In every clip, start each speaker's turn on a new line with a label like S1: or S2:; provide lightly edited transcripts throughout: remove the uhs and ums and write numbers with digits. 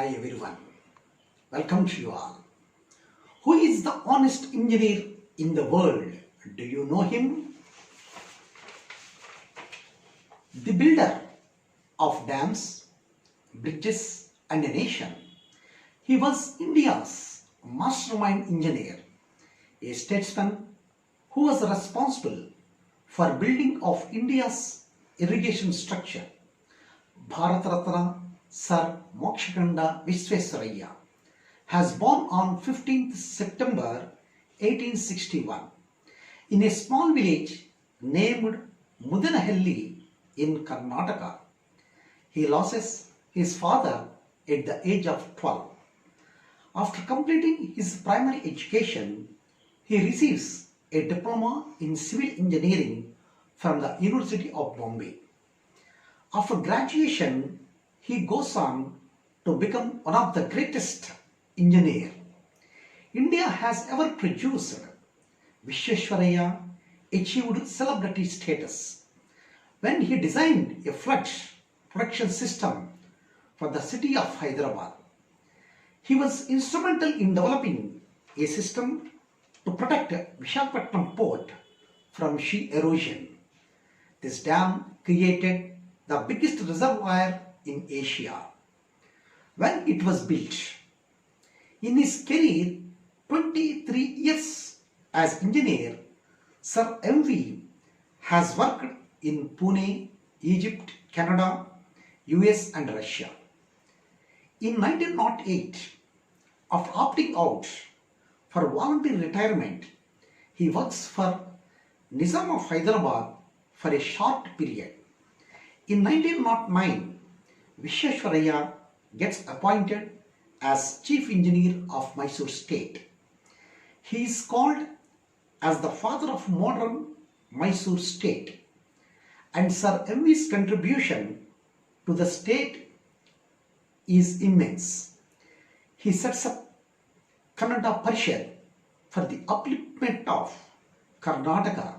S1: Hi everyone, welcome to you all. Who is the honest engineer in the world? Do you know him? The builder of dams, bridges and a nation. He was India's mastermind engineer, a statesman who was responsible for building of India's irrigation structure. Bharat Ratna Sir Mokshaganda Visvesvaraya has born on 15th September 1861 in a small village named Mudanahalli in Karnataka. He loses his father at the age of 12. After completing his primary education, he receives a diploma in civil engineering from the University of Bombay. After graduation, he goes on to become one of the greatest engineers India has ever produced. Visvesvaraya achieved celebrity status when he designed a flood protection system for the city of Hyderabad. He was instrumental in developing a system to protect Visakhapatnam port from sea erosion. This dam created the biggest reservoir in Asia when it was built. In his career, 23 years as engineer, Sir M.V. has worked in Pune, Egypt, Canada, US and Russia. In 1908, after opting out for voluntary retirement, he works for Nizam of Hyderabad for a short period. In 1909, Visvesvaraya gets appointed as Chief Engineer of Mysore State. He is called as the father of modern Mysore State, and Sir M.V.'s contribution to the state is immense. He sets up Kannada Parishad for the upliftment of Karnataka.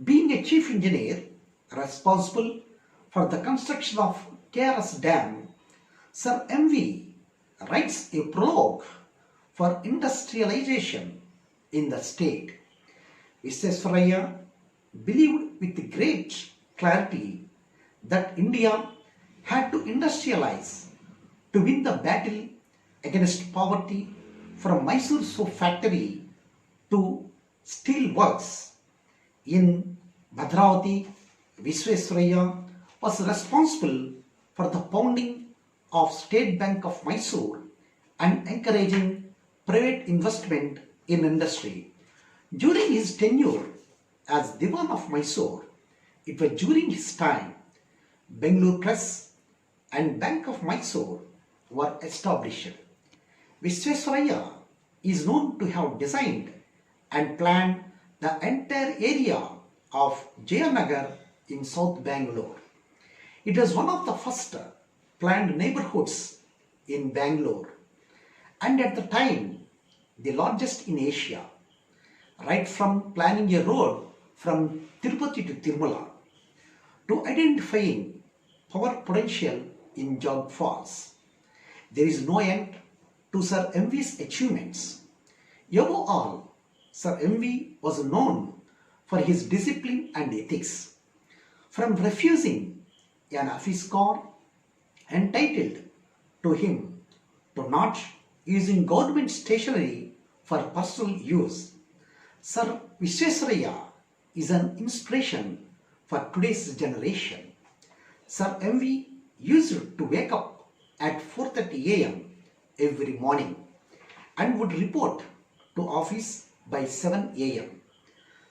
S1: Being a chief engineer responsible for the construction of KRS Dam, Sir M.V. writes a prologue for industrialization in the state. Visvesvaraya believed with great clarity that India had to industrialize to win the battle against poverty, from Mysore soap factory to steel works. In Bhadravati, Visvesvaraya was responsible for the founding of State Bank of Mysore and encouraging private investment in industry. During his tenure as Diwan of Mysore, it was during his time Bangalore Press and Bank of Mysore were established. Visvesvaraya is known to have designed and planned the entire area of Jayanagar in South Bangalore. It was one of the first planned neighborhoods in Bangalore and at the time the largest in Asia, right from planning a road from Tirupati to Tirumala to identifying power potential in Jog Falls. There is no end to Sir M.V.'s achievements. Above all, Sir M.V. was known for his discipline and ethics. From refusing an office car entitled to him to not using government stationery for personal use, Sir Visvesvaraya is an inspiration for today's generation. Sir M.V. used to wake up at 4:30 a.m. every morning and would report to office by 7 a.m.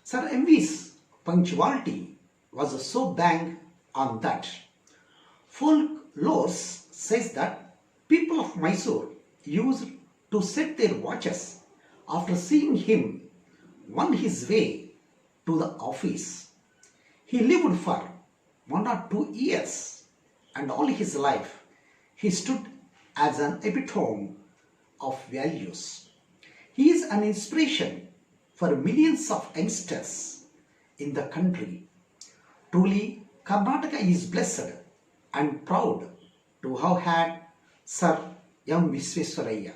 S1: Sir M.V.'s punctuality was so bang on that folklore says that people of Mysore used to set their watches after seeing him on his way to the office. He lived for 1 or 2 years and all his life he stood as an epitome of values. He is an inspiration for millions of youngsters in the country. Truly, Karnataka is blessed and proud to have had Sir M. Visvesvaraya,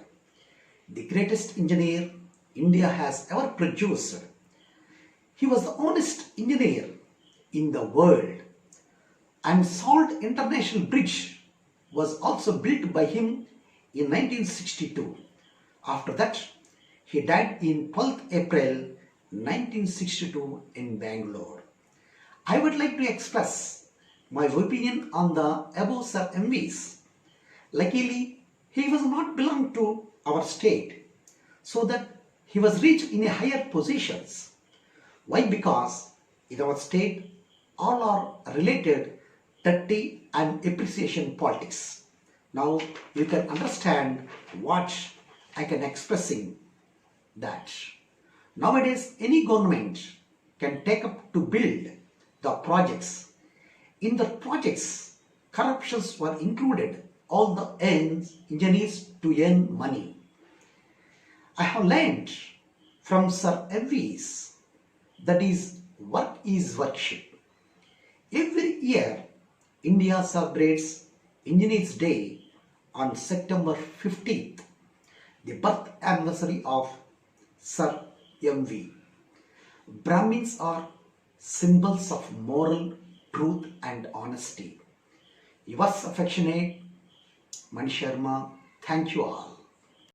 S1: the greatest engineer India has ever produced. He was the honest engineer in the world, and Salt International Bridge was also built by him in 1962. After that, he died in 12th April 1962 in Bangalore. I would like to express my opinion on the above Sir MVs. Luckily, he was not belong to our state, so that he was reached in a higher positions. Why? Because in our state, all are related dirty and appreciation politics. Now you can understand what I can expressing that. Nowadays, any government can take up to build the projects. In the projects, corruptions were included, all the ends, engineers to earn money. I have learned from Sir MVs that is work is worship. Every year, India celebrates Engineers Day on September 15th, the birth anniversary of Sir MV. Brahmins are symbols of moral truth and honesty. Yours affectionate, Mani Sharma. Thank you all.